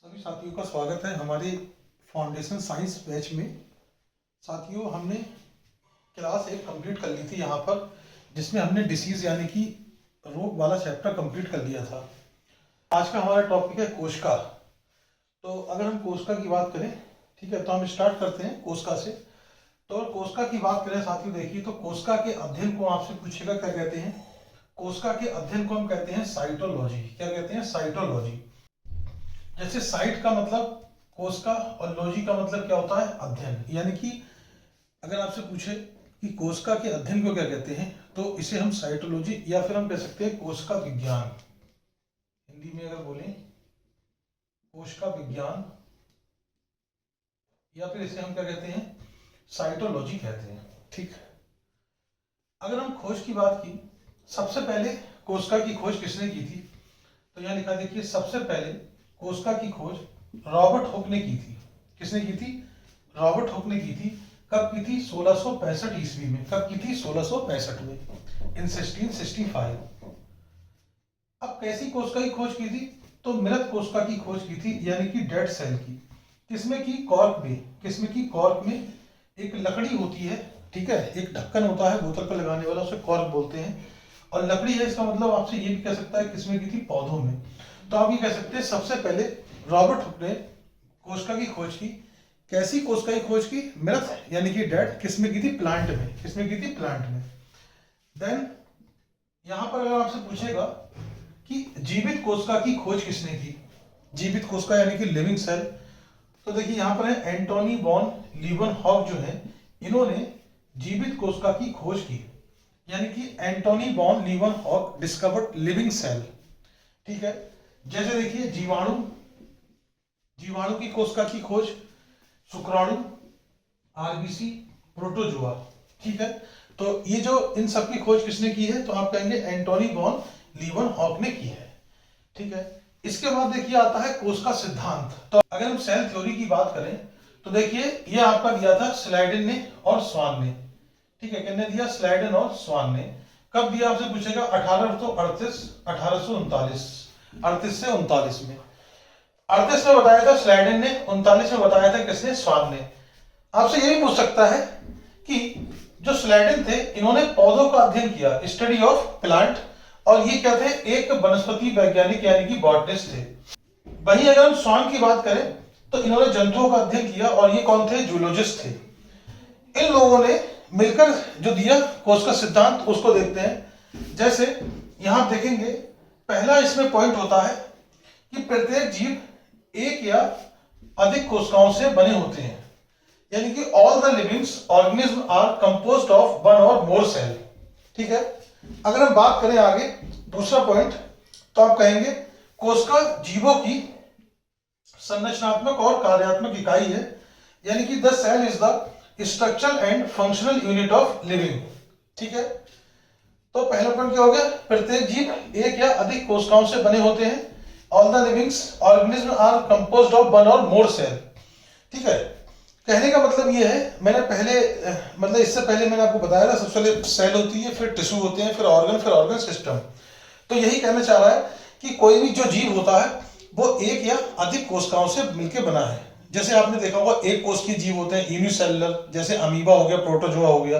सभी साथियों का स्वागत है हमारे फाउंडेशन साइंस बैच में। साथियों, हमने क्लास एक कंप्लीट कर ली थी यहाँ पर, जिसमें हमने डिसीज यानी कि रोग वाला चैप्टर कंप्लीट कर लिया था। आज का हमारा टॉपिक है कोशिका। तो अगर हम कोशिका की बात करें, ठीक है, तो हम स्टार्ट करते हैं कोशिका से। तो कोशिका की बात करें साथियों, देखिए, तो कोशिका के अध्ययन को आपसे पूछेगा क्या कहते हैं। कोशिका के अध्ययन को हम कहते हैं साइटोलॉजी। क्या कहते हैं? साइटोलॉजी। जैसे साइट का मतलब कोशिका और लॉजी का मतलब क्या होता है? अध्ययन। यानी कि अगर आपसे पूछे कि कोशिका के अध्ययन को क्या कहते हैं, तो इसे हम साइटोलॉजी या फिर हम कह सकते हैं कोशिका विज्ञान। हिंदी में अगर बोलें कोशिका विज्ञान, या फिर इसे हम क्या कहते हैं? साइटोलॉजी कहते हैं। ठीक। अगर हम खोज की बात की, सबसे पहले कोशिका की खोज किसने की थी? तो यहां लिखा, देखिए, सबसे पहले कोशिका की खोज रॉबर्ट हुक ने की थी। किसने की थी? रॉबर्ट हुक ने की थी। कब की थी? 1665 ईस्वी में। कब की थी? 1665 में, इन 1665। अब कैसी कोशिका की खोज की थी? तो मृत कोशिका की खोज की थी, यानी कि डेड सेल की। किसमें की? कॉर्क में। किसमें की? कॉर्क में। एक लकड़ी होती है, ठीक है, एक ढक्कन होता है बोतल पर लगाने वाला, उसे कॉर्क बोलते हैं। और लकड़ी है, इसका मतलब आपसे ये भी कह सकता है किसमें की थी? पौधों में। तो आप ये कह सकते हैं सबसे पहले रॉबर्ट हुक ने कोशिका की खोज की। कैसी कोशिका की खोज की? मृत यानी कि डेड। किसमें की थी? प्लांट में। किसमें की थी? प्लांट में। देन यहां पर अगर आपसे पूछेगा कि जीवित कोशिका की खोज किसने की, जीवित कोशिका यानी कि लिविंग सेल, तो देखिए यहां पर है एंटोनी वॉन लीवनहॉक, जो है, इन्होंने जीवित कोशिका की खोज की। यानी कि Antonie van Leeuwenhoek discovered living cell. ठीक है। जैसे देखिए जीवाणु, जीवाणु की कोशिका की खोज, शुक्राणु, आरबीसी, प्रोटोजोआ। ठीक है। तो ये जो इन सब की खोज किसने की है? तो आप कहेंगे एंटोनी वॉन लीवनहॉक ने की है। ठीक है। इसके बाद देखिए आता है कोशिका सिद्धांत। तो अगर हम सेल थ्योरी की बात करें, तो देखिए ये आपका दिया था स्लाइडेन ने और स्वान ने। ठीक है, किसने दिया? स्लाइडेन और स्वान ने। कब दिया आपसे पूछेगा? 1838, 1839, 38 से 39 में। 38 में बताया था स्लाइडेन ने, 39 में बताया था किसने? स्वान ने। आपसे ये भी पूछ सकता है कि जो स्लाइडेन थे, इन्होंने पौधों का अध्ययन किया, स्टडी ऑफ प्लांट, और ये क्या थे? एक वनस्पति वैज्ञानिक यानी कि बॉटनिस्ट थे। वहीं अगर हम स्वान की बात करें, तो इन्होंने जंतुओं का अध्ययन किया, और ये कौन थे? जूलॉजिस्ट थे। इन लोगों ने मिलकर जो दिया कोशिका सिद्धांत, उसको देखते हैं। जैसे यहां देखेंगे, पहला इसमें पॉइंट होता है कि प्रत्येक जीव एक या अधिक कोशिकाओं से बने होते हैं। यानी कि all the livings organism are composed of one और मोर सेल। ठीक है। अगर हम बात करें आगे, दूसरा पॉइंट, तो आप कहेंगे कोशिका जीवों की संरचनात्मक और कार्यात्मक इकाई है। यानी कि the cell is the structural and functional unit of living. ठीक है। तो पहला पॉइंट क्या हो गया? प्रत्येक जीव एक या अधिक कोशिकाओं से बने होते हैं। All the livings organism are composed of one और मोर सेल। ठीक है। कहने का मतलब ये है, मैंने पहले मतलब इससे पहले मैंने आपको बताया था, सबसे पहले सेल होती है, फिर टिश्यू होते हैं, फिर ऑर्गन सिस्टम। तो यही कहना चाह रहा है कि कोई भी जो जीव होता है वो एक या अधिक कोशिकाओं से मिलकर बना है। जैसे आपने देखा होगा एक कोशिकीय जीव होते हैं, यूनिसेलुलर, जैसे अमीबा हो गया, प्रोटोजोआ हो गया।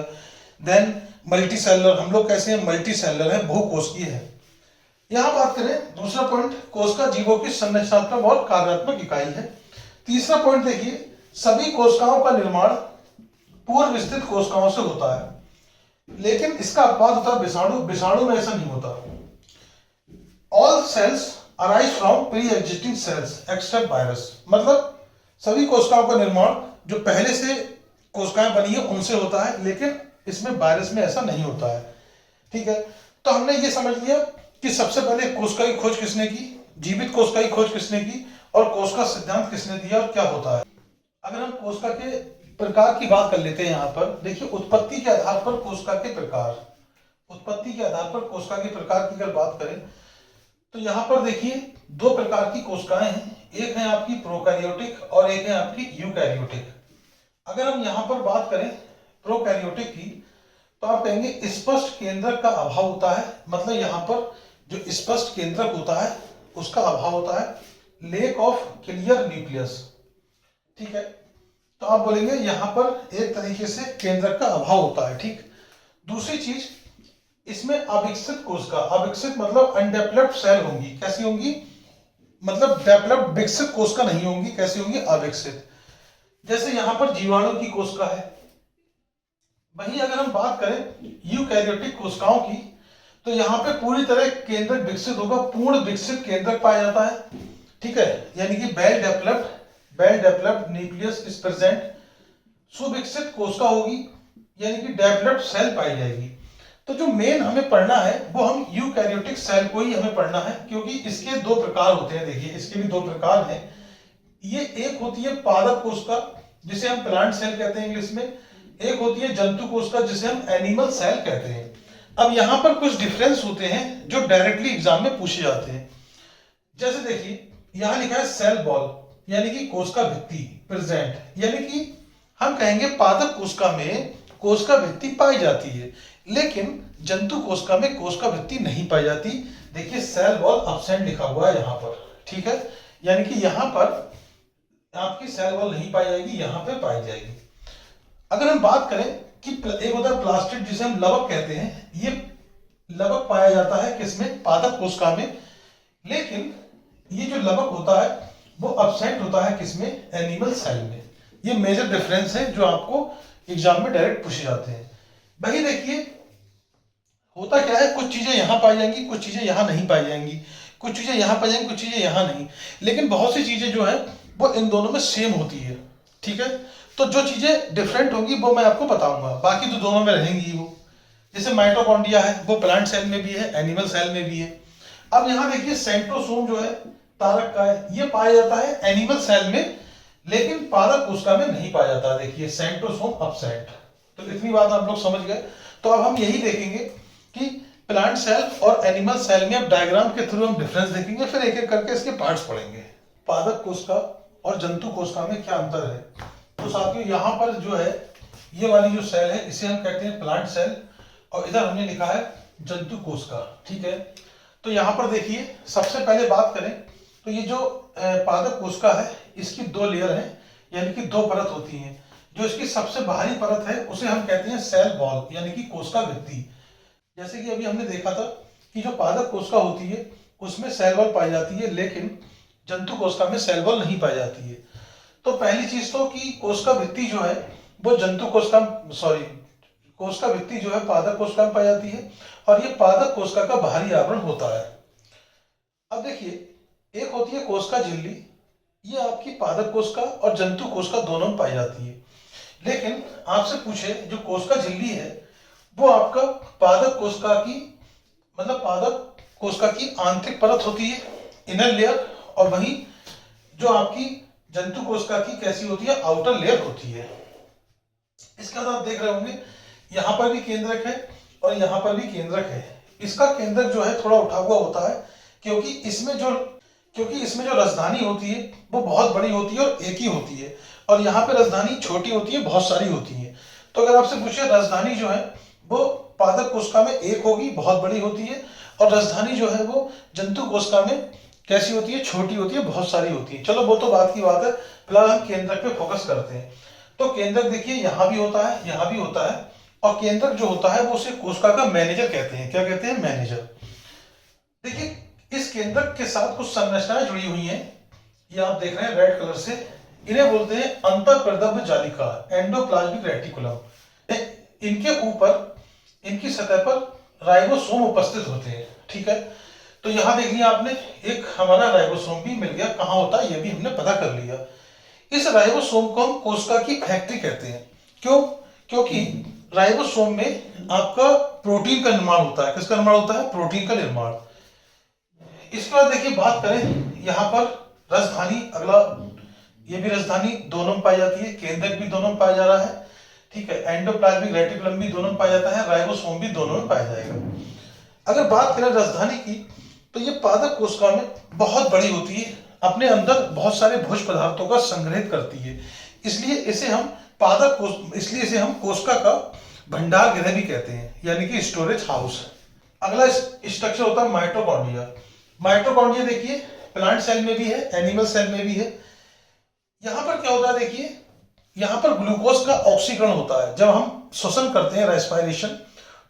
देन मल्टी सेलुलर, हम लोग कैसे हैं? मल्टी सेलुलर है, बहुकोशिकीय है। यहां बात करें दूसरा पॉइंट, कोशिका जीवों की संरचनात्मक और कार्यात्मक इकाई है। तीसरा पॉइंट देखिए, सभी कोशिकाओं का निर्माण पूर्व विस्तृत कोशिकाओं से होता है, लेकिन इसका अपवाद होता है विषाणु। विषाणु में ऐसा नहीं होता। All cells arise from pre existing cells except virus. मतलब सभी कोशिकाओं का निर्माण जो पहले से कोशिकाएं बनी है उनसे होता है, लेकिन इसमें वायरस में ऐसा नहीं होता है। ठीक है। तो हमने ये समझ लिया कि सबसे पहले कोशिका की खोज किसने की, जीवित कोशिका की खोज किसने की, और कोशिका सिद्धांत किसने दिया, और क्या होता है। अगर हम कोशिका के प्रकार की बात कर लेते हैं, यहां पर देखिए उत्पत्ति के आधार पर कोशिका के प्रकार, उत्पत्ति के आधार पर कोशिका के प्रकार की अगर बात करें, तो यहां पर देखिए दो प्रकार की कोशिकाएं हैं। एक है आपकी प्रोकैरियोटिक और एक है आपकी यूकैरियोटिक। अगर हम यहां पर बात करें प्रोकैरियोटिक की, तो आप कहेंगे स्पष्ट केंद्रक का अभाव होता है। मतलब यहां पर जो स्पष्ट केंद्रक होता है उसका अभाव होता है। Lake of clear nucleus. ठीक है, तो आप बोलेंगे यहां पर एक तरीके से केंद्रक का अभाव होता है। ठीक, दूसरी चीज इसमें अविकसित कोशिका, अविकसित मतलब अनडेवलप्ड सेल होंगी। कैसी होंगी? मतलब डेवलप्ड विकसित कोशिका नहीं होंगी। कैसी होंगी? अविकसित। जैसे यहां पर जीवाणु की कोशिका है। वहीं अगर हम बात करें यूकैरियोटिक कोशिकाओं की, तो यहां पे पूरी तरह केंद्रक विकसित होगा, पूर्ण विकसित केंद्रक पाया जाता है। ठीक है, यानी कि well developed nucleus is present. सुविकसित कोशिका होगी, यानी कि डेवलप्ड सेल पाई जाएगी। तो जो मेन हमें पढ़ना है वो हम यूकैरियोटिक सेल को ही हमें पढ़ना है, क्योंकि इसके दो प्रकार होते हैं। देखिए, इसके भी दो प्रकार हैं। ये एक होती है पादप कोशिका, जिसे हम प्लांट सेल कहते हैं इंग्लिश में। एक होती है जंतु कोशिका, जिसे हम एनिमल सेल कहते हैं। अब यहां पर कुछ डिफरेंस होते हैं जो डायरेक्टली एग्जाम में पूछे जाते हैं। जैसे देखिए, यहां लिखा है सेल वॉल, यानी कि कोशिका भित्ति प्रेजेंट, यानी कि हम कहेंगे पादप कोशिका में कोशिका भित्ति पाई जाती है, लेकिन जंतु कोशिका में कोशिका भित्ति नहीं पाई जाती। देखिए, सेल वॉल एब्सेंट लिखा हुआ है यहां पर। ठीक है, यानी कि यहां पर आपकी सेल वॉल नहीं पाई जाएगी, यहां पे पाई जाएगी। अगर हम बात करें कि एक होता है प्लास्टिड, जिसे हम लवक कहते हैं, ये लवक पाया जाता है किसमें? पादप कोशिका में। लेकिन ये जो लवक होता है वो एब्सेंट होता है किसमें? एनिमल सेल में। ये मेजर डिफरेंस है जो आपको एग्जाम में डायरेक्ट पूछे जाते हैं। वही देखिए, होता क्या है, कुछ चीजें यहां पाई जाएंगी, कुछ चीजें यहां नहीं पाई जाएंगी, कुछ चीजें यहां पाई जाएंगी, कुछ चीजें यहां नहीं। लेकिन बहुत सी चीजें जो है वो इन दोनों में सेम होती है। ठीक है, तो जो चीजें डिफरेंट होंगी वो मैं आपको बताऊंगा, बाकी तो दोनों में रहेंगी वो। जैसे माइटोकॉन्ड्रिया है, वो प्लांट सेल में भी है, एनिमल सेल में भी है। अब यहाँ देखिए, सेंट्रोसोम जो है तारक का है, ये पाया जाता है एनिमल सेल में, लेकिन पादप कोशिका में नहीं पाया जाता। देखिए, सेंट्रोसोम एब्सेंट। तो इतनी बात आप लोग समझ गए। तो अब हम यही देखेंगे कि प्लांट सेल और एनिमल सेल में अब डायग्राम के थ्रू हम डिफरेंस देखेंगे, फिर एक एक करके इसके पार्ट्स पढ़ेंगे। पादप कोशिका और जंतु कोशिका में क्या अंतर है? तो साथियों, यहाँ पर जो है ये वाली जो सेल है इसे हम कहते हैं प्लांट सेल, और इधर हमने लिखा है जंतु कोशिका। ठीक है, तो यहाँ पर देखिए, सबसे पहले बात करें तो ये जो पादप कोशिका है इसकी दो लेयर है, यानी कि दो परत होती हैं। जो इसकी सबसे बाहरी परत है उसे हम कहते हैं सेल वॉल, यानी कि कोशिका भित्ति। जैसे कि अभी हमने देखा था कि जो पादप कोशिका होती है उसमें सेल वॉल पाई जाती है, लेकिन जंतु कोशिका में सेल वॉल नहीं पाई जाती है। तो पहली चीज तो कि कोशिका भित्ति जो है वो जंतु कोशिका कोशिका भित्ति जो है पादप कोशिका में पाई जाती है, और ये पादप कोशिका का बाहरी आवरण होता है। अब देखिए, एक होती है कोशिका झिल्ली, ये आपकी पादप कोशिका और जंतु कोशिका दोनों में पाई जाती है। लेकिन आपसे पूछे, जो कोशिका झिल्ली है वो आपका पादप कोशिका की मतलब पादप कोशिका की आंतरिक परत होती है, इनर लेयर, और वहीं जो आपकी जंतु कोशिका की कैसी होती है? आउटर लेयर होती है। इसके बाद आप देख रहे होंगे यहां पर भी केंद्रक है और यहां पर भी केंद्रक है। इसका केंद्रक जो है थोड़ा उठा हुआ होता है, क्योंकि इसमें जो राजधानी होती है वो बहुत बड़ी होती है और एक ही होती है, और यहाँ पे राजधानी छोटी होती है, बहुत सारी होती है। तो अगर आपसे पूछे, राजधानी जो है वो पादप कोशिका में एक होगी, बहुत बड़ी होती है, और राजधानी जो है वो जंतु कोशिका में कैसी होती है? छोटी होती है, बहुत सारी होती है। चलो, वो तो बात की बात है, फिलहाल हम केंद्रक पे फोकस करते हैं। तो केंद्रक देखिए, यहाँ भी होता है, यहाँ भी होता है, और केंद्रक जो होता है वो उसे कोशिका का मैनेजर कहते हैं। क्या कहते हैं? मैनेजर। देखिए, इस केंद्रक के साथ कुछ संरचनाएं जुड़ी हुई हैं, ये आप देख रहे हैं रेड कलर से, इन्हें बोलते हैं अंतःप्रदब्ध जालिका, एंडोप्लाज्मिक रेटिकुलम। इनके ऊपर, इनकी सतह पर राइबोसोम उपस्थित होते हैं। ठीक है, तो यहां देख लिया आपने, एक हमारा राइबोसोम भी मिल गया। कहां होता है ये भी हमने पता कर लिया। इस राइबोसोम को हम कोशिका की फैक्ट्री कहते हैं। क्यों? क्योंकि राइबोसोम में आपका प्रोटीन का निर्माण होता है। किसका निर्माण होता है? प्रोटीन का निर्माण। इसके बाद देखिए, बात करें यहाँ पर राजधानी, अगला, ये भी राजधानी दोनों में पाई जाती है, केंद्रक भी दोनों में पाया जा रहा है। ठीक है, एंडोप्लाज्मिक रेटिकुलम भी दोनों में पाया जाता है, राइबोसोम भी दोनों में पाया जाएगा। अगर बात करें राजधानी की, तो ये पादप कोशिका में बहुत बड़ी होती है, अपने अंदर बहुत सारे भोज्य पदार्थों का संग्रहित करती है, इसलिए इसे हम कोशिका का भंडार गृह भी कहते हैं, यानी कि स्टोरेज हाउस। अगला स्ट्रक्चर होता है माइटोकॉन्ड्रिया। माइटोकॉन्ड्रिया देखिए, प्लांट सेल में भी है, एनिमल सेल में भी है। यहां पर क्या होता है देखिए, यहां पर ग्लूकोज का ऑक्सीकरण होता है। जब हम श्वसन करते हैं रेस्पिरेशन,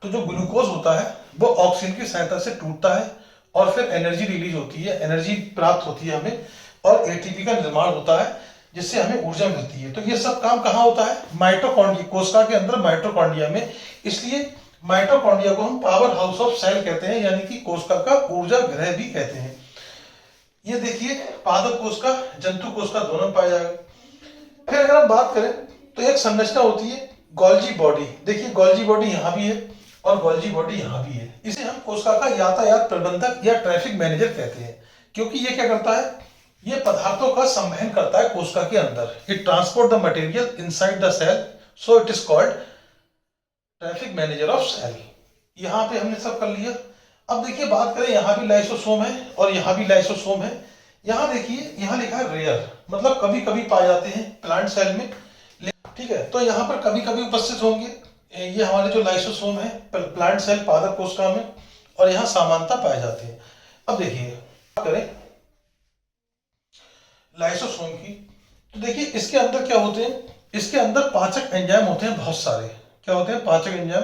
तो जो ग्लूकोज होता है वो ऑक्सीजन की सहायता से टूटता है और फिर एनर्जी रिलीज होती है, एनर्जी प्राप्त होती है हमें, और एटीपी का निर्माण होता है जिससे हमें ऊर्जा मिलती है। तो ये सब काम कहाँ होता है? माइटोकॉन्ड्रिया, कोशिका के अंदर माइटोकॉन्ड्रिया में। इसलिए माइटोकॉन्ड्रिया को हम पावर हाउस ऑफ सेल कहते हैं, यानी कि कोशिका का ऊर्जा गृह भी कहते हैं। ये देखिए पादप कोशिका, जंतु कोशिका दोनों पाया जाएगा। फिर अगर हम बात करें तो एक संरचना होती है गोल्जी बॉडी। देखिए गोल्जी बॉडी यहाँ भी है और गोल्जी बॉडी यहाँ भी है। इसे हम कोशिका का यातायात प्रबंधक या ट्रैफिक मैनेजर कहते हैं, क्योंकि ये क्या करता है? ये पदार्थों का संवहन करता है कोशिका के अंदर। It transport the material inside the cell, so it is called traffic manager of cell. यहाँ पे हमने सब कर लिया। अब देखिए बात करें, यहाँ भी लाइसोसोम है और यहाँ भी लाइसोसोम है। यहाँ देखिए, यहाँ लिखा है रेयर, मतलब कभी कभी पाए जाते हैं प्लांट सेल में, ठीक है। तो यहाँ पर कभी कभी उपस्थित होंगे। ये हमारे जो लाइसोसोम है प्लांट सेल पादप कोशिका में, और यहाँ समानता पाए जाते हैं। अब देखिए करें लाइसोसोम की, तो देखिए इसके अंदर क्या होते हैं? इसके अंदर पाचक एंजाइम होते हैं बहुत सारे। क्या होते हैं? पाचक एंजाइम।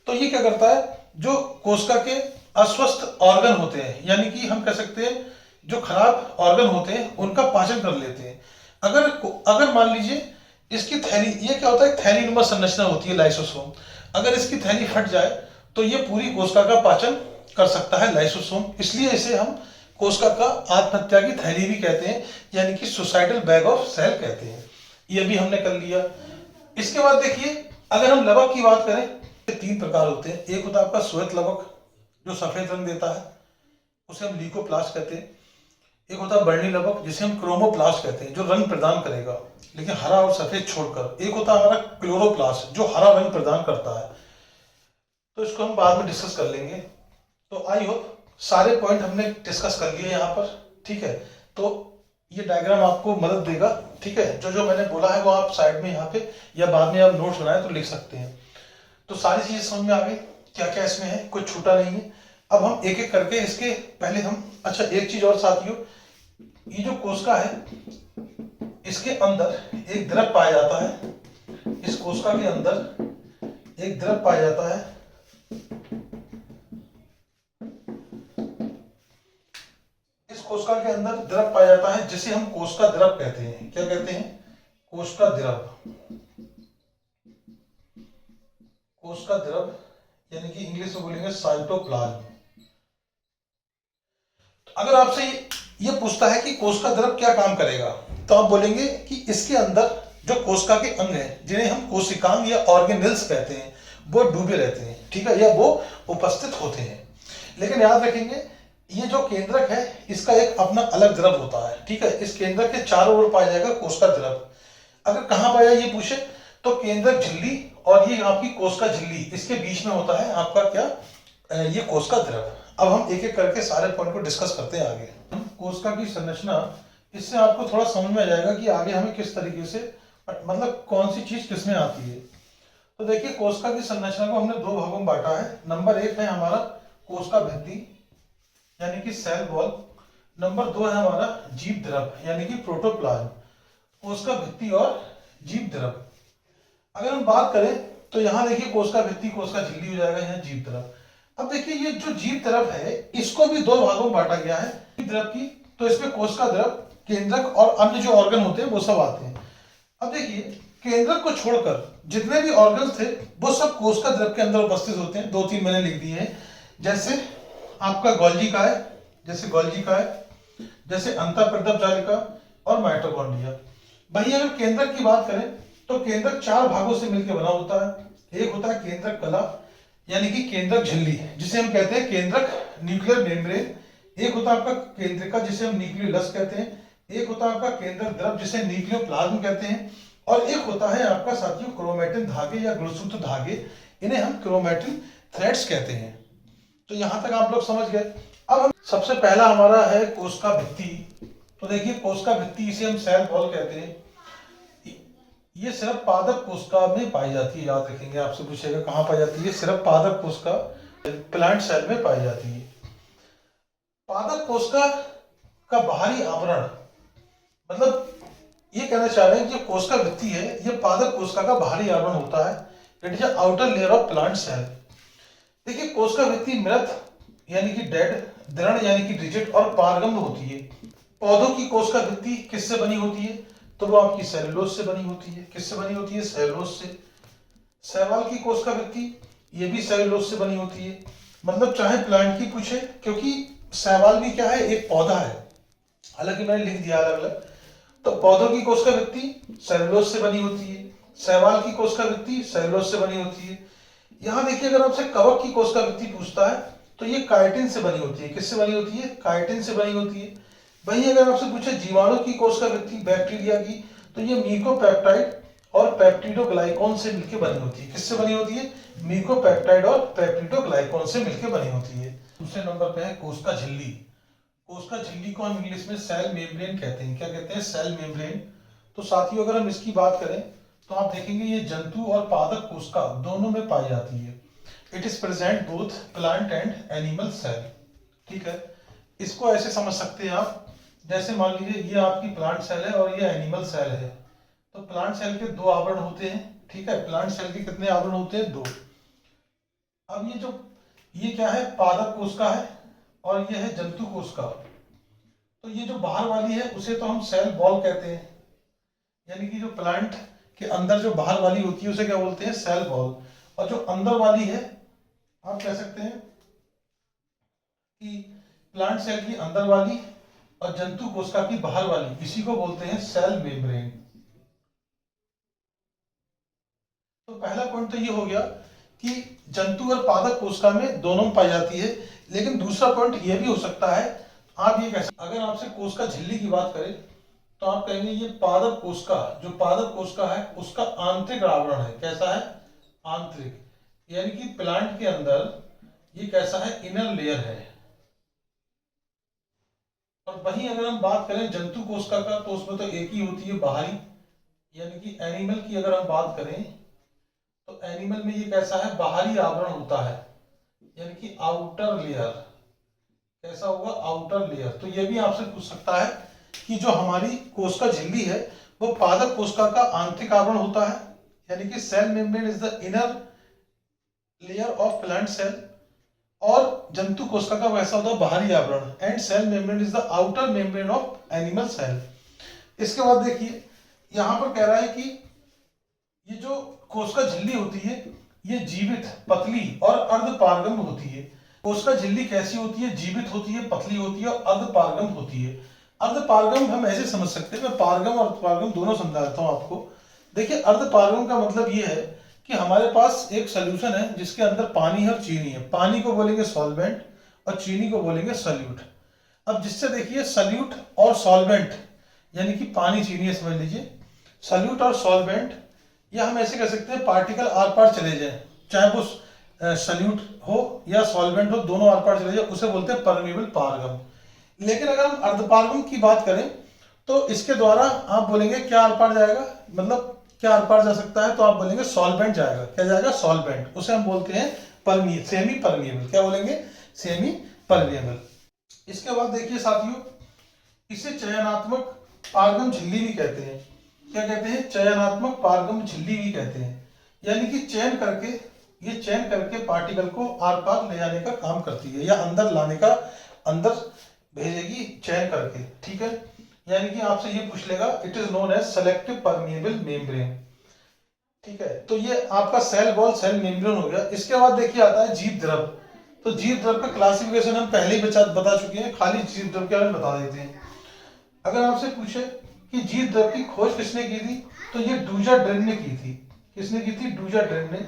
तो ये क्या करता है? जो कोशिका के अस्वस्थ ऑर्गन होते हैं, यानी कि हम कह सकते हैं जो खराब ऑर्गन होते हैं, उनका पाचन कर लेते हैं। अगर अगर मान लीजिए इसकी थैली, ये क्या होता है? थैली नुमा संरचना होती है लाइसोसोम। अगर इसकी थैली फट जाए तो ये पूरी कोशिका का पाचन कर सकता है लाइसोसोम। इसलिए इसे हम कोशिका का आत्महत्या की थैली भी कहते हैं, यानी कि सुसाइडल बैग ऑफ सेल कहते हैं। ये भी हमने कर लिया। इसके बाद देखिए, अगर हम लवक की बात करें तो 3 प्रकार होते हैं। एक होता है आपका श्वेत लवक, जो सफेद रंग देता है, उसे हम ल्यूकोप्लास्ट कहते हैं। एक होता है बर्नी लवक, जिसे हम क्रोमोप्लास्ट कहते हैं, जो रंग प्रदान करेगा लेकिन हरा और सफेद छोड़कर। एक होता है हमारा क्लोरोप्लास्ट, जो हरा रंग प्रदान करता है। तो इसको हम बाद में डिस्कस कर लेंगे। तो आई होप सारे पॉइंट हमने डिस्कस कर लिए यहाँ पर, ठीक है। तो ये डायग्राम आपको मदद देगा, ठीक है। जो जो मैंने बोला है वो आप साइड में यहाँ पे या बाद में आप नोट्स बनाए तो लिख सकते हैं। तो सारी चीजें समझ में आ गई, क्या क्या इसमें है, कुछ छूटा नहीं है। अब हम एक एक करके इसके पहले हम, अच्छा एक चीज और साथियों, ये जो कोशिका है इसके अंदर एक द्रव पाया जाता है। इस कोशिका के अंदर एक द्रव पाया जाता है, इस कोशिका के अंदर द्रव पाया जाता है जिसे हम कोशिका द्रव कहते हैं। क्या कहते हैं? कोशिका द्रव। कोशिका द्रव यानी कि इंग्लिश में बोलेंगे साइटोप्लाज्म। अगर आपसे ये पूछता है कि कोशिका द्रव क्या काम करेगा, तो आप बोलेंगे कि इसके अंदर जो कोशिका के अंग हैं, जिन्हें हम कोशिकांग या ऑर्गेनेल्स कहते हैं, वो डूबे रहते हैं, ठीक है, या वो उपस्थित होते हैं। लेकिन याद रखेंगे, ये जो केंद्रक है इसका एक अपना अलग द्रव होता है, ठीक है। इस केंद्रक के चारों ओर पाया जाएगा कोशिका द्रव। अगर कहाँ पाया ये पूछे तो केंद्रक झिल्ली और ये आपकी कोशिका झिल्ली, इसके बीच में होता है आपका क्या? ये कोशिका द्रव। अब हम एक एक करके सारे पॉइंट को डिस्कस करते हैं आगे। कोशिका की संरचना, इससे आपको थोड़ा समझ में आ जाएगा कि आगे हमें किस तरीके से, मतलब कौन सी चीज किसमें आती है। तो देखिए कोशिका की संरचना को हमने 2 भागों में बांटा है। नंबर 1 है हमारा कोशिका भित्ति यानी कि सेल वॉल। नंबर 2 है हमारा जीव द्रव यानी कि प्रोटोप्लाज्म। कोशिका भित्ति और जीव द्रव। अगर हम बात करें तो यहाँ देखिए कोशिका भित्ति, कोशिका झिल्ली हो जाएगा, यहाँ जीव द्रव। अब देखिए ये जो जीव द्रव है इसको भी 2 भागों में बांटा गया है जीव द्रव की। तो इसमें कोशिका द्रव, केंद्रक और अन्य जो ऑर्गन होते हैं वो सब आते हैं। अब देखिए केंद्रक को छोड़कर जितने भी ऑर्गन्स थे वो सब कोशिका द्रव के अंदर उपस्थित होते हैं। 2-3 मैंने लिख दिए हैं, जैसे आपका गोल्जी काय, जैसे गोल्जी काय, जैसे अंतःप्रदप जालिका और माइटोकॉन्ड्रिया। वही अगर केंद्रक की बात करें तो केंद्रक 4 भागों से मिलकर बना होता है। एक होता है केंद्रक कला यानी कि केंद्रक झिल्ली, जिसे हम कहते हैं केंद्रक न्यूक्लियर मेम्ब्रेन। एक होता है आपका केंद्रिका, जिसे हम न्यूक्लियोलस कहते हैं। एक होता है आपका केंद्रक द्रव, जिसे न्यूक्लियोप्लाज्म कहते हैं। और एक होता है आपका साथियों क्रोमैटिन धागे या गुणसूत्र धागे, इन्हें हम क्रोमैटिन थ्रेड्स कहते हैं। तो यहां तक आप लोग समझ गए। अब हम सबसे पहला हमारा है कोशिका भित्ति। तो देखिए कोशिका भित्ति, इसे हम सेल वॉल कहते हैं। ये सिर्फ पादप कोशिका में पाई जाती है, याद रखेंगे। आपसे पूछेगा कहाँ पाई जाती है, सिर्फ पादप कोशिका प्लांट सेल में पाई जाती है। पादप कोशिका का बाहरी आवरण, मतलब ये कहना चाह रहे हैं कि जो कोशिका भित्ति है ये पादप कोशिका का बाहरी आवरण होता है। It is outer layer of plant cell. देखिए कोशिका भित्ति मृत यानी कि डेड, दृढ़ यानी कि रिजिड और पारगम्य होती है। पौधों की कोशिका भित्ति किससे बनी होती है? तो वो आपकी सेलुलोज से बनी होती है। किससे बनी होती है? सेलुलोज से। शैवाल की कोशिका भित्ति ये भी सेलुलोज से बनी होती है। मतलब चाहे प्लांट की पूछे, क्योंकि शैवाल भी क्या है? एक पौधा है, हालांकि मैंने लिख दिया अलग अलग। तो पौधों की कोशिका भित्ति सेलुलोज से बनी होती है, शैवाल की कोशिका भित्ति सेलुलोज से बनी होती है। यहाँ देखिए अगर आपसे कवक की कोशिका भित्ति पूछता है तो ये काइटिन से बनी होती है। किससे बनी होती है? काइटिन से बनी होती है। वहीं अगर आपसे पूछे जीवाणु की कोशिका भित्ति बैक्टीरिया की, तो ये म्यूकोपेप्टाइड और पेप्टिडोग्लाइकॉन से मिलकर बनी होती है। किससे बनी होती है? म्यूकोपेप्टाइड और पेप्टिडोग्लाइकॉन से मिलकर बनी होती है। दूसरे नंबर पे है कोशिका झिल्ली। कोशिका झिल्ली को हम इंग्लिश में सेल मेम्ब्रेन कहते हैं। क्या कहते हैं? Cell membrane. तो साथियों अगर हम इसकी बात करें तो आप देखेंगे ये जंतु और पादप कोशिका दोनों में पाई जाती है। It is present both plant and animal cell. ठीक है, इसको ऐसे समझ सकते हैं आप, जैसे मान लीजिए ये आपकी प्लांट सेल है और ये एनिमल सेल है। तो प्लांट सेल के दो आवरण होते हैं। ठीक है, प्लांट सेल के कितने आवरण होते हैं? दो। अब ये क्या है? पादप कोशिका है और ये है जंतु कोशिका। तो ये जो बाहर वाली है उसे तो हम सेल वॉल कहते हैं, यानी कि जो प्लांट के अंदर जो बाहर वाली होती है उसे क्या बोलते हैं? Cell wall. और जो अंदर वाली है आप कह सकते हैं कि प्लांट सेल की अंदर वाली और जंतु कोशिका की बाहर वाली, इसी को बोलते हैं सेल मेम्ब्रेन। तो पहला पॉइंट तो ये हो गया कि जंतु और पादप कोशिका में दोनों में पाई जाती है। लेकिन दूसरा पॉइंट ये भी हो सकता है, आप ये कह सकते, अगर आपसे कोशिका झिल्ली की बात करें तो आप कहेंगे ये पादप कोशिका, जो पादप कोशिका है उसका आंतरिक आवरण है। कैसा है? आंतरिक, यानी कि प्लांट के अंदर ये कैसा है? इनर लेयर है। और वहीं अगर हम बात करें जंतु कोशिका का तो उसमें तो एक ही होती है, बाहरी। यानी कि एनिमल की अगर हम बात करें तो एनिमल में ये कैसा है? बाहरी आवरण होता है, यानी कि आउटर लेयर। कैसा होगा? Outer layer. तो ये भी आपसे पूछ सकता है कि जो हमारी कोशिका झिल्ली है वो पादप कोशिका का आंतरिक आवरण होता है, यानी कि cell membrane is the inner layer of plant cell, और जंतु कोशिका का वैसा होता है बाहरी आवरण। And cell membrane is the outer membrane of animal cell. इसके बाद देखिए यहां पर कह रहा है कि ये जो कोशिका झिल्ली होती है ये जीवित, पतली और अर्धपारगम्य होती है। कोशिका झिल्ली कैसी होती है? जीवित होती है, पतली होती है और अर्धपारगम्य होती है। अर्धपारगम्य हम ऐसे समझ सकते हैं, मैं पारगम और अर्धपारगम दोनों समझाता हूं आपको। देखिए अर्धपारगम का मतलब ये है कि हमारे पास एक सोल्यूशन है जिसके अंदर पानी है और चीनी है। पानी को बोलेंगे सॉल्वेंट और चीनी को बोलेंगे सॉल्यूट। अब जिससे देखिए सॉल्यूट और सॉल्वेंट, यानी कि पानी चीनी है समझ लीजिए, सॉल्यूट और सॉल्वेंट, या हम ऐसे कह सकते हैं पार्टिकल आर पार चले जाए, चाहे वो सॉल्यूट हो या सॉल्वेंट हो, दोनों आर पार चले जाए, उसे बोलते हैं परमेबल पारगम। लेकिन अगर हम अर्धपारगम की बात करें तो इसके द्वारा आप बोलेंगे क्या आर पार जाएगा, मतलब क्या आर पार जा सकता है? तो आप बोलेंगे सॉल्वेंट जाएगा। क्या जाएगा? सॉल्वेंट। उसे हम बोलते हैं सेमी परमिएबल। क्या बोलेंगे? Semi permeable. इसके बाद देखिए साथियों, इसे चयनात्मक पारगम झिल्ली भी कहते हैं। क्या कहते हैं? चयनात्मक पारगम झिल्ली भी कहते हैं, यानी कि चयन करके पार्टिकल को आर पार ले जाने का काम करती है, या अंदर लाने का, अंदर भेजेगी चयन करके। ठीक है, यानी कि आपसे ये पूछ लेगा it is known as selective permeable membrane. ठीक है, तो ये आपका सेल वॉल, सेल मेम्ब्रेन हो गया। इसके बाद देखिए आता है जीव द्रव। तो जीव द्रव का क्लासिफिकेशन हम पहले ही बता चुके हैं, खाली जीव द्रव के बारे में बता देते हैं। अगर आपसे पूछे कि जीव द्रव की खोज किसने की थी तो ये डूजा ड्रेन ने की थी। किसने की थी? डूजा ड्रेन ने।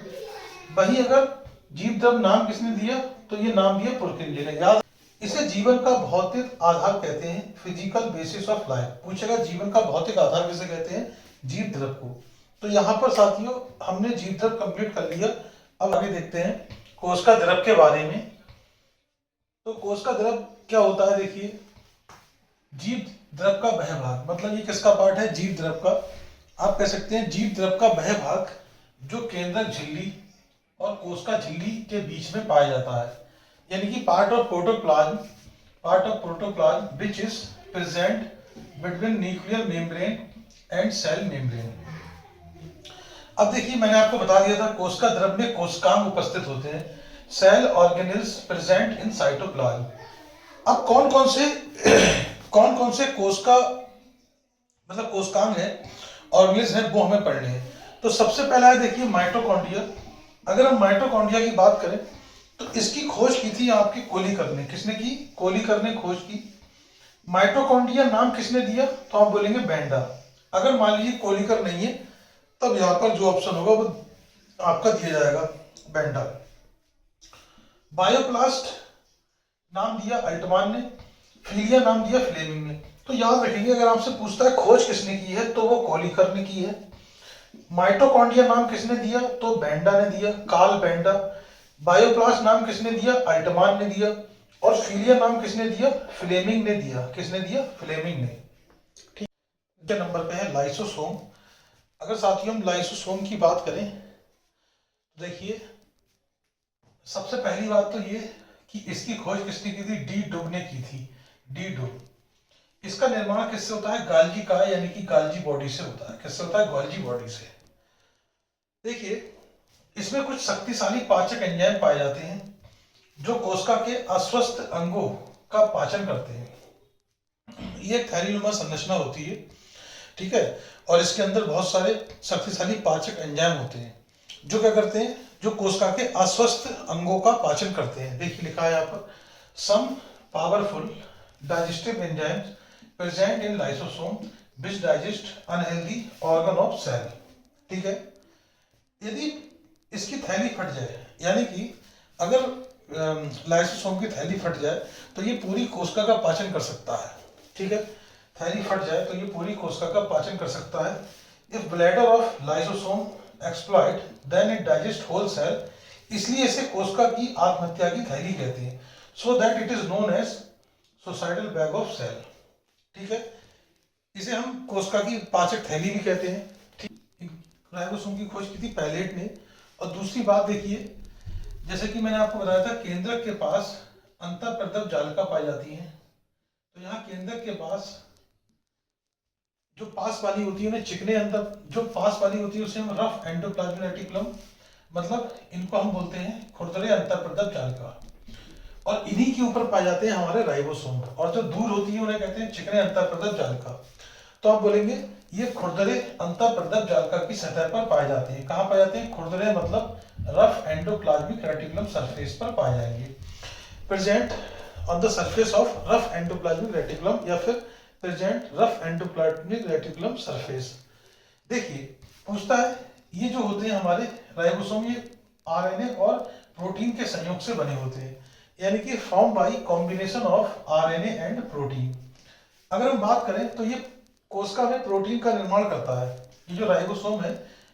वहीं अगर जीव द्रव नाम किसने दिया तो ये नाम दिया पुरकिंजे ने। याद, इसे जीवन का भौतिक आधार कहते हैं, फिजिकल बेसिस ऑफ लाइफ। पूछेगा जीवन का भौतिक आधार किसे कहते हैं? जीव द्रव को। तो यहाँ पर साथियों हमने जीव द्रव कंप्लीट कर लिया। अब आगे देखते हैं कोशिका द्रव के बारे में। तो कोशिका द्रव क्या होता है? देखिए जीव द्रव का बहभाग, मतलब ये किसका पार्ट है? जीव द्रव का। आप कह सकते हैं जीव द्रव का बहभाग जो केंद्रक झिल्ली और कोशिका झिल्ली के बीच में पाया जाता है, यानी कि part of protoplasm which is present between nuclear membrane and cell membrane. अब देखिए मैंने आपको बता दिया था कोशिका द्रव में कोशिकांग उपस्थित होते हैं, cell organelles present in cytoplasm. अब कौन कौन से कोशिका मतलब कोशिकांग है ऑर्गेनेल्स है वो हमें पढ़ने हैं। तो सबसे पहला है देखिए माइटोकॉन्ड्रिया। अगर हम माइटोकॉन्ड्रिया की बात करें तो इसकी खोज की थी आपकी कोलिकर ने। किसने की? कोलिकर ने खोज की। माइटोकॉन्ड्रिया नाम किसने दिया? तो आप बोलेंगे बेंडा। अगर मान लीजिए कोलिकर नहीं है तब यहां पर जो ऑप्शन होगा वो आपका दिया जाएगा बेंडा। बायोप्लास्ट नाम दिया अल्टमान ने, फिलिया नाम दिया फ्लेमिंग ने। तो याद रखेंगे अगर आपसे पूछता है खोज किसने की है तो वो कोलिकर ने की है। माइटोकॉन्ड्रिया नाम किसने दिया? तो बेंडा ने दिया, कार्ल बेंडा। बायोप्लास्ट नाम किसने दिया? अल्टमान ने दिया। और फिलिया नाम किसने दिया? फ्लेमिंग ने दिया। किसने दिया? फ्लेमिंग ने। ठीक है। नंबर पे है लाइसोसोम। अगर साथियों हम लाइसोसोम की बात करें तो देखिए सबसे पहली बात तो ये कि इसकी खोज किसने की थी? डी डुब ने की थी। डी डुब। इसका निर्माण किससे होता है? गाल्जी का यानी कि गाल्जी बॉडी से होता है। किससे होता है? गाल्जी बॉडी से। देखिए इसमें कुछ शक्तिशाली पाचक एंजाइम पाए जाते हैं जो कोशिका के अस्वस्थ अंगों का पाचन करते हैं। ये एक थैलीनुमा संरचना होती है, ठीक है, और इसके अंदर बहुत सारे शक्तिशाली पाचक एंजाइम होते हैं जो क्या करते हैं? जो कोशिका के अस्वस्थ अंगों का पाचन करते हैं। देखिए लिखा है यहाँ पर some powerful digestive enzymes present in lysosome which digest unhealthy organ of cell. ठीक है। यदि इसकी थैली फट जाए यानी कि अगर लाइसोसोम की थैली फट जाए तो ये पूरी कोशिका का पाचन कर सकता है। ठीक है। थैली फट जाए तो ये पूरी कोशिका का पाचन कर सकता है। If bladder of lysosome exploit then it digest whole cell. इसलिए इसे कोशिका की आत्महत्या की थैली कहते हैं। So that it is known as suicidal bag of cell. ठीक है। इसे हम कोशिका की पाचक थैली भी कहते हैं। राइबोसोम की खोज की थी पैलेट ने। और दूसरी बात देखिए जैसे कि मैंने आपको बताया था केंद्रक के पास अंतःप्रदव जालिका पाई जाती है। तो यहाँ केंद्रक के पास जो पास वाली होती है उन्हें चिकने अंतर जो पास वाली होती है उसे हम रफ एंडोप्लाज्मिक रेटिकुलम मतलब इनको हम बोलते हैं खुरदरे अंतःप्रदव जालिका। और इन्हीं के ऊपर पाए जाते हैं हमारे राइबोसोम। और जो दूर होती है उन्हें कहते हैं चिकने अंतःप्रदव जालिका। तो आप बोलेंगे ये खुरदरे अंतःप्रदव जालिका की सतह पर पाए जाते हैं। कहाँ पाए जाते हैं? खुरदरे मतलब रफ एंडोप्लाज्मिक रेटिकुलम सरफेस पर पाए जाएंगे। Present on the surface of rough endoplasmic reticulum या फिर present rough endoplasmic reticulum surface. देखिए पूछता है ये जो होते हैं हमारे राइबोसोम ये आरएनए और प्रोटीन के संयोग से बने होते हैं यानी कि form by combination of RNA and protein. अगर हम बात करें तो ये कोशिका में प्रोटीन का निर्माण करता है। ये जो राइबोसोम है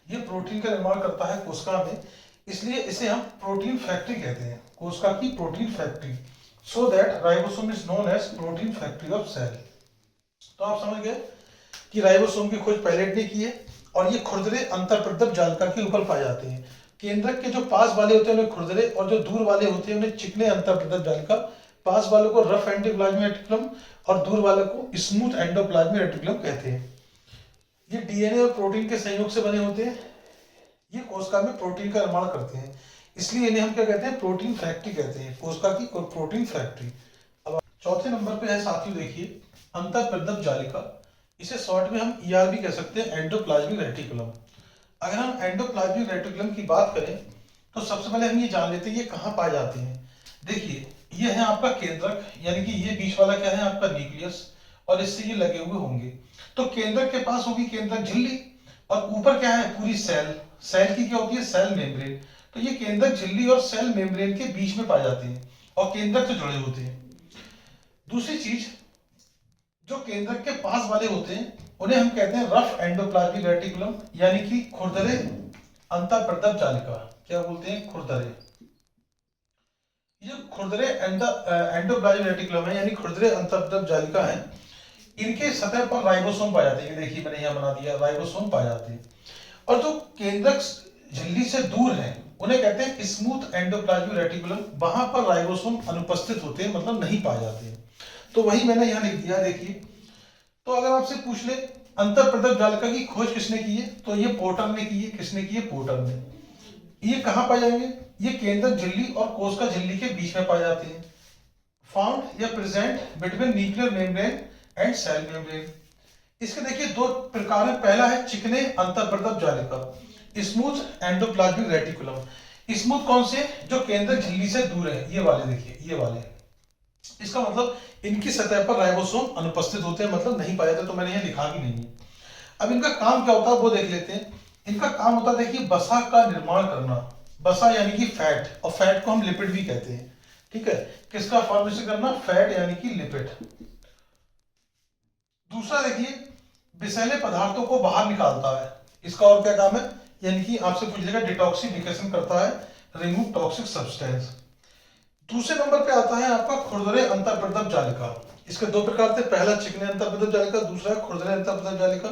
ये प्रोटीन का निर्माण करता है कोशिका में, इसलिए इसे हम प्रोटीन फैक्ट्री कहते हैं। कोशिका की protein factory. So that ribosome is known as protein factory of cell. तो आप समझ गए कि राइबोसोम की खोज पैलेट ने की है और ये खुरदरे अंतःप्रदव जालिका के ऊपर पाए जाते हैं। केंद्रक के जो पास वाले होते हैं उन्हें खुरदरे और जो दूर वाले होते हैं उन्हें चिकने अंतःप्रदव जालिका। पास वालों को रफ एंडोप्लाज्मिक रेटिकुलम और दूर वालों को स्मूथ एंडोप्लाज्मिक रेटिकुलम कहते हैं। ये डीएनए और प्रोटीन के संयोग से बने होते हैं। ये कोशिका में प्रोटीन का निर्माण करते हैं, इसलिए इन्हें हम क्या कहते हैं? प्रोटीन फैक्ट्री कहते हैं। कोशिका की प्रोटीन फैक्ट्री। अब चौथे नंबर पे है साथियों देखिए अंतःप्रदव जालिका। इसे शॉर्ट में हम ईआर भी कह सकते हैं, एंडोप्लाज्मिक रेटिकुलम। अगर हम एंडोप्लाज्मिक रेटिकुलम की बात करें तो सबसे पहले हम ये जान लेते हैं ये कहाँ पाए जाते हैं। देखिए ये है आपका केंद्रक यानी कि ये बीच वाला क्या है आपका न्यूक्लियस और इससे ये लगे हुए होंगे। तो केंद्रक के पास होगी केंद्रक झिल्ली और ऊपर क्या है? पूरी सेल। सेल की क्या होती है? Cell membrane. तो ये केंद्रक झिल्ली और सेल मेम्ब्रेन के बीच में पाए जाते हैं और केंद्रक से जुड़े होते हैं। दूसरी चीज जो केंद्रक के पास वाले होते हैं उन्हें हम कहते हैं रफ एंडोप्लाज्मिक रेटिकुलम यानी कि खुरदरे अंतःप्रदव जालिका। क्या बोलते हैं? खुरदरे। ये खुरदरे एंडोप्लाज्मिक रेटिकुलम है यानी खुरदरे अंतःप्रदव जालिका है। इनके सतह पर राइबोसोम पाए जाते हैं। देखिए मैंने यहाँ बना दिया राइबोसोम पाए जाते हैं। और जो केंद्रक झिल्ली से दूर है उन्हें कहते हैं स्मूथ एंडोप्लाज्मिक रेटिकुलम। वहां पर राइबोसोम अनुपस्थित होते हैं मतलब नहीं पाए जाते हैं। तो वही मैंने यहाँ लिख दिया। देखिए तो अगर आपसे पूछ ले अंतःप्रदप जालिका की खोज किसने की है, तो ये पोर्टर ने की है। किसने की है? पोर्टर ने। ये कहाँ पाए जाएंगे? ये केंद्रक झिल्ली और कोशिका झिल्ली के बीच में पाए जाते हैं। फाउंड या present between nuclear membrane and cell membrane. इसके देखिए दो प्रकार है। पहला है चिकने अंतःप्रदप जालिका, स्मूथ एंडोप्लाज्मिक रेटिकुलम। स्मूथ कौन से? जो केंद्रक झिल्ली से दूर है, ये वाले देखिए, ये वाले। इसका मतलब इनकी सतह पर राइबोसोम अनुपस्थित होते हैं, मतलब नहीं पाए जाते, तो मैंने यहाँ लिखा भी नहीं है। अब इनका काम क्या होता है वो देख लेते हैं। इनका काम होता है देखिए वसा का निर्माण करना। वसा यानी कि फैट, और फैट को हम लिपिड भी कहते हैं। ठीक है, किसका फॉर्मेशन करना? फैट यानी कि लिपिड। दूसरा देखिए विषैले पदार्थों को बाहर निकालता है। इसका और क्या काम है? यानी कि आपसे पूछ लेगा डिटॉक्सिफिकेशन करता है, रिमूव टॉक्सिक सब्सटेंस। दूसरे नंबर पे आता है आपका खुरदरे अंतःप्रदप जालिका। इसके दो प्रकार थे, पहला चिकने अंतःप्रदप जालिका, दूसरा खुरदरे अंतःप्रदप जालिका।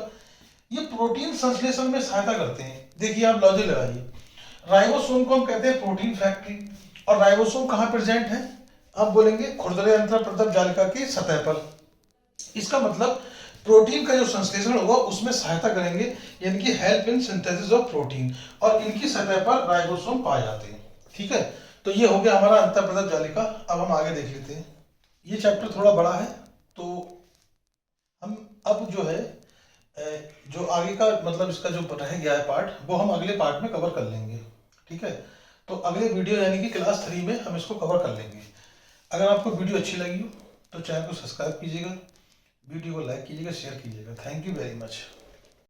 ये प्रोटीन संश्लेषण में सहायता करते हैं। देखिए आप लॉजिक लगाइए, राइबोसोम को हम कहते हैं प्रोटीन फैक्ट्री, और राइबोसोम कहाँ प्रेजेंट है? आप बोलेंगे खुरदरे अंतःप्रदप जालिका की सतह पर। इसका मतलब प्रोटीन का जो संश्लेषण होगा उसमें सहायता करेंगे, यानी कि help in synthesis of protein, और इनकी सतह पर राइबोसोम पाए जाते हैं। ठीक है, तो ये हो गया हमारा अंतःप्रदप जालिका। अब हम आगे देख लेते हैं। ये चैप्टर थोड़ा बड़ा है, तो हम अब जो है जो आगे का मतलब इसका जो रह गया है पार्ट, वो हम अगले पार्ट में कवर कर लेंगे। ठीक है, तो अगले वीडियो यानी कि क्लास 3 में हम इसको कवर कर लेंगे। अगर आपको वीडियो अच्छी लगी हो तो चैनल को सब्सक्राइब कीजिएगा, वीडियो को लाइक कीजिएगा, शेयर कीजिएगा। Thank you very much.